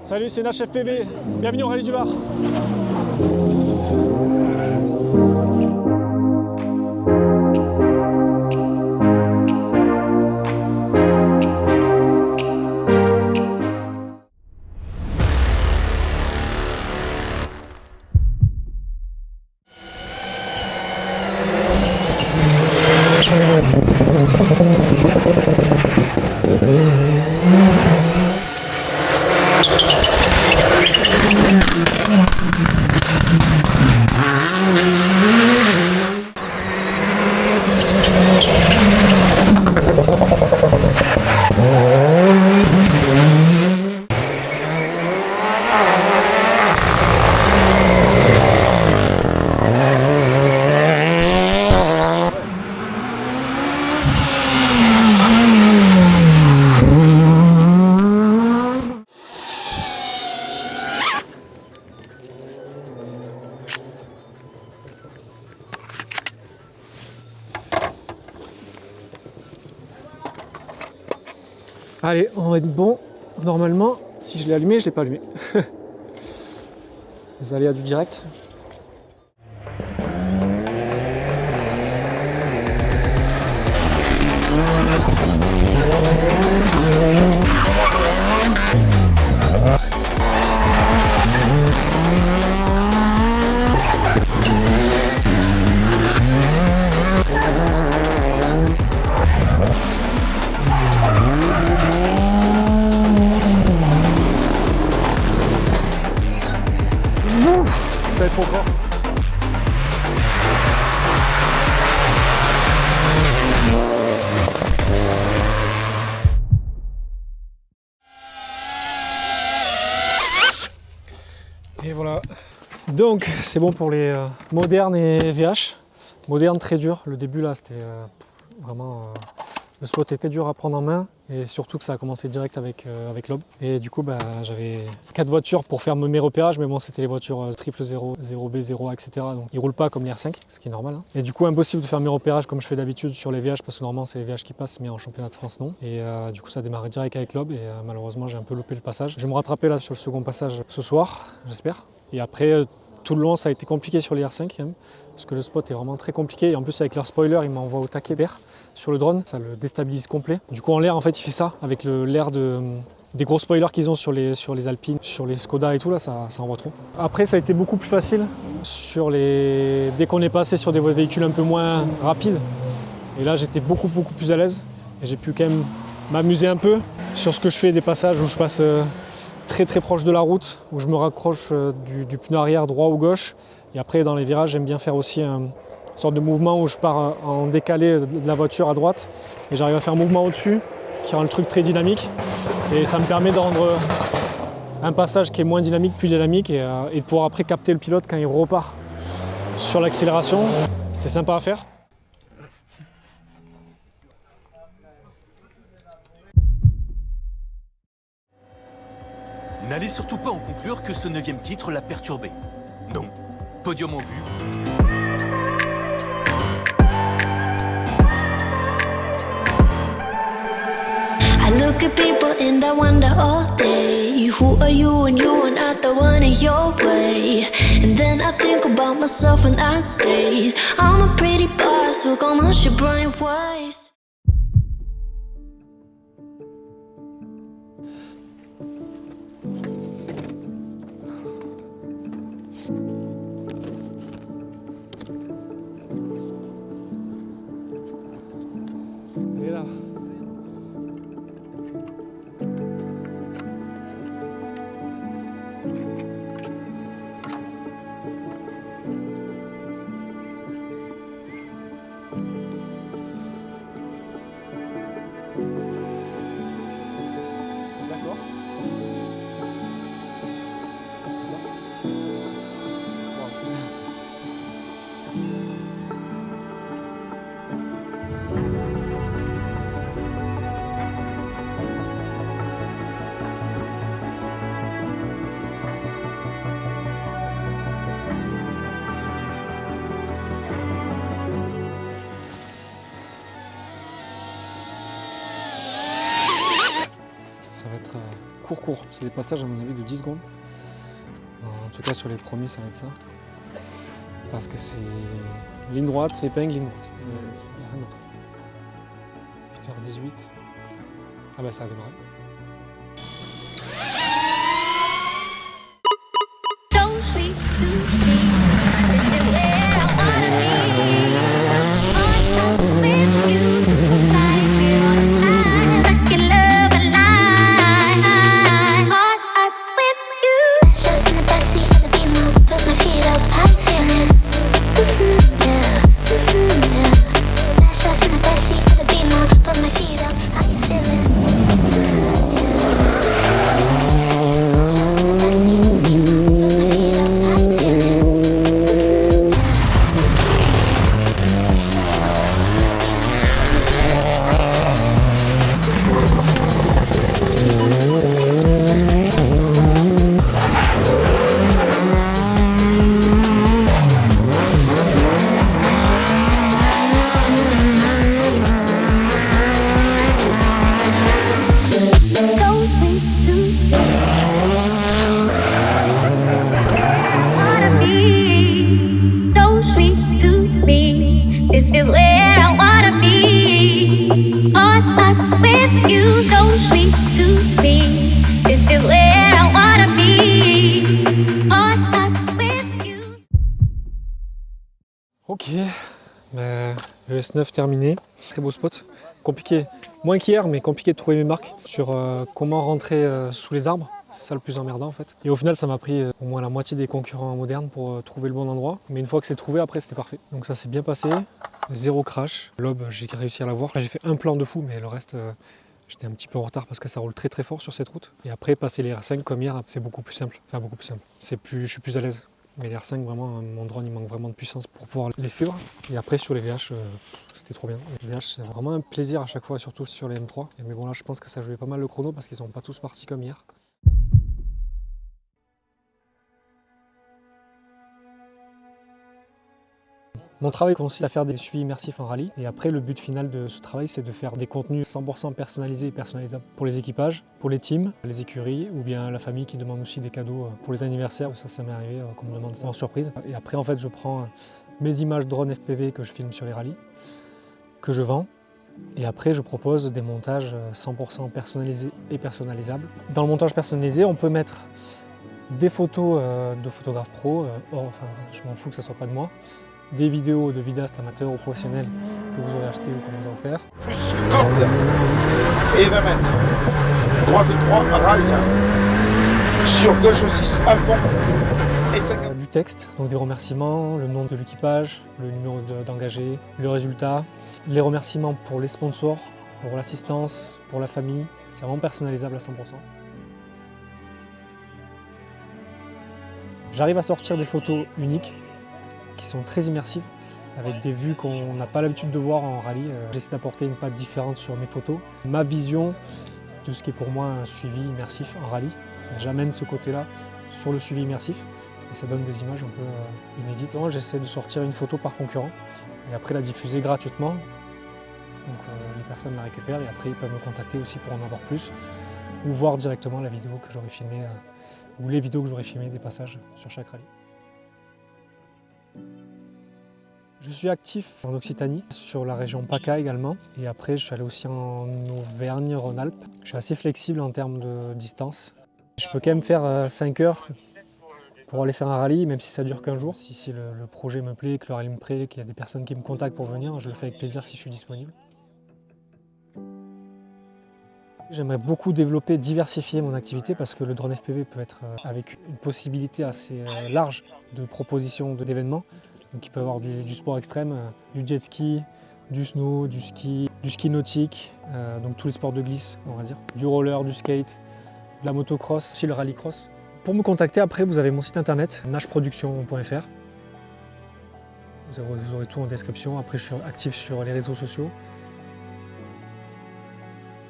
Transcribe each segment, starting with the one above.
Salut, c'est Nash FPV, bienvenue au Rallye du Var. Allez, on va être bon. Normalement, si je l'ai allumé, je ne l'ai pas allumé. Les aléas du direct. Ça va être trop fort. Et voilà. Donc c'est bon pour les modernes et VH. Moderne très dur. Le début là c'était vraiment... le spot était dur à prendre en main et surtout que ça a commencé direct avec l'OB. Et du coup j'avais 4 voitures pour faire mes repérages, mais bon c'était les voitures 000, 0B, 0A, etc. Donc ils roulent pas comme les R5, ce qui est normal. Hein. Et du coup impossible de faire mes repérages comme je fais d'habitude sur les VH parce que normalement c'est les VH qui passent, mais en championnat de France non. Et du coup ça a démarré direct avec l'OB et malheureusement j'ai un peu loupé le passage. Je vais me rattraper là sur le second passage ce soir, j'espère. Et après tout le long ça a été compliqué sur les R5 quand même, parce que le spot est vraiment très compliqué et en plus avec leur spoiler ils m'envoient au taquet d'air sur le drone, ça le déstabilise complet. Du coup en l'air en fait il fait ça avec l'air des gros spoilers qu'ils ont sur les Alpines, sur les Skoda et tout là, ça envoie trop. Après ça a été beaucoup plus facile dès qu'on est passé sur des véhicules un peu moins rapides. Et là j'étais beaucoup plus à l'aise et j'ai pu quand même m'amuser un peu sur ce que je fais, des passages où je passe très proche de la route, où je me raccroche du pneu arrière droit ou gauche. Et après dans les virages j'aime bien faire aussi une sorte de mouvement où je pars en décalé de la voiture à droite et j'arrive à faire un mouvement au-dessus qui rend le truc très dynamique et ça me permet de rendre un passage qui est moins dynamique plus dynamique et de pouvoir après capter le pilote quand il repart sur l'accélération. C'était sympa à faire. N'allez surtout pas en conclure que ce 9e titre l'a perturbé. Non, podium en vue. I look at people and I wonder all day, who are you and you are not the one in your way. And then I think about myself and I stayed. I'm a pretty boss with almost your brain waves. Elle est là. court. C'est des passages à mon avis de 10 secondes. En tout cas sur les premiers ça va être ça. Parce que c'est ligne droite, épingle, ligne droite. Il n'y a rien d'autre. 8h18. Ah bah ça a démarré. So sweet to me. This is where I wanna be. On top with you, beside you on a high. Like your love alive. On up with you. Just in the backseat of the Beamer, put my feet up, I'm feeling. Yeah, yeah. Just in the backseat of the Beamer, put my feet up, how you feeling? Ok, ES9 terminé, très beau spot, compliqué, moins qu'hier mais compliqué de trouver mes marques sur comment rentrer sous les arbres, c'est ça le plus emmerdant en fait. Et au final ça m'a pris au moins la moitié des concurrents modernes pour trouver le bon endroit, mais une fois que c'est trouvé après c'était parfait. Donc ça s'est bien passé, zéro crash, l'aube j'ai réussi à l'avoir, j'ai fait un plan de fou mais le reste j'étais un petit peu en retard parce que ça roule très très fort sur cette route. Et après passer les R5 comme hier c'est beaucoup plus simple, enfin beaucoup plus simple, je suis plus à l'aise. Mais les R5, vraiment, mon drone, il manque vraiment de puissance pour pouvoir les suivre. Et après, sur les VH, c'était trop bien. Les VH, c'est vraiment un plaisir à chaque fois, surtout sur les M3. Mais bon, là, je pense que ça jouait pas mal le chrono parce qu'ils sont pas tous partis comme hier. Mon travail consiste à faire des suivis immersifs en rallye et après le but final de ce travail c'est de faire des contenus 100% personnalisés et personnalisables pour les équipages, pour les teams, les écuries ou bien la famille qui demande aussi des cadeaux pour les anniversaires, ça m'est arrivé qu'on me demande ça en surprise. Et après en fait je prends mes images drone FPV que je filme sur les rallyes, que je vends et après je propose des montages 100% personnalisés et personnalisables. Dans le montage personnalisé on peut mettre des photos de photographes pro, enfin je m'en fous que ça soit pas de moi, des vidéos de vidéastes amateurs ou professionnels que vous aurez acheté ou qu'on vous a offert. Corde et 20 mètres. Droite 3, rail. Sur gauche 6 à fond. Et 50. Du texte, donc des remerciements, le nom de l'équipage, le numéro d'engagé, le résultat, les remerciements pour les sponsors, pour l'assistance, pour la famille. C'est vraiment personnalisable à 100%. J'arrive à sortir des photos uniques qui sont très immersives, avec des vues qu'on n'a pas l'habitude de voir en rallye. J'essaie d'apporter une patte différente sur mes photos. Ma vision de ce qui est pour moi un suivi immersif en rallye, j'amène ce côté-là sur le suivi immersif et ça donne des images un peu inédites. J'essaie de sortir une photo par concurrent et après la diffuser gratuitement. Donc les personnes la récupèrent et après ils peuvent me contacter aussi pour en avoir plus ou voir directement la vidéo que j'aurais filmée ou les vidéos que j'aurais filmées des passages sur chaque rallye. Je suis actif en Occitanie, sur la région PACA également. Et après, je suis allé aussi en Auvergne-Rhône-Alpes. Je suis assez flexible en termes de distance. Je peux quand même faire 5 heures pour aller faire un rallye, même si ça dure qu'un jour. Si le projet me plaît, que le rallye me plaît, qu'il y a des personnes qui me contactent pour venir, je le fais avec plaisir si je suis disponible. J'aimerais beaucoup développer, diversifier mon activité parce que le drone FPV peut être avec une possibilité assez large de propositions d'événements. Donc il peut y avoir du sport extrême, du jet ski, du snow, du ski nautique, donc tous les sports de glisse on va dire, du roller, du skate, de la motocross, aussi le rallycross. Pour me contacter après vous avez mon site internet nashproduction.fr. Vous aurez tout en description, après je suis actif sur les réseaux sociaux.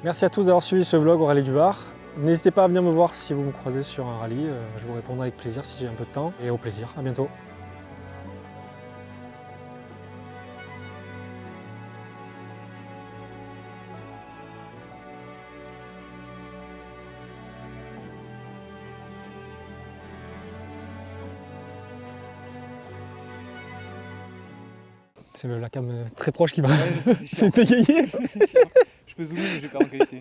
Merci à tous d'avoir suivi ce vlog au Rallye du Var. N'hésitez pas à venir me voir si vous me croisez sur un rallye, je vous répondrai avec plaisir si j'ai un peu de temps et au plaisir, à bientôt. C'est la cam très proche qui va Ouais, c'est chiant. fait bégayer. C'est chiant. Je peux zoomer mais je vais perdre en qualité.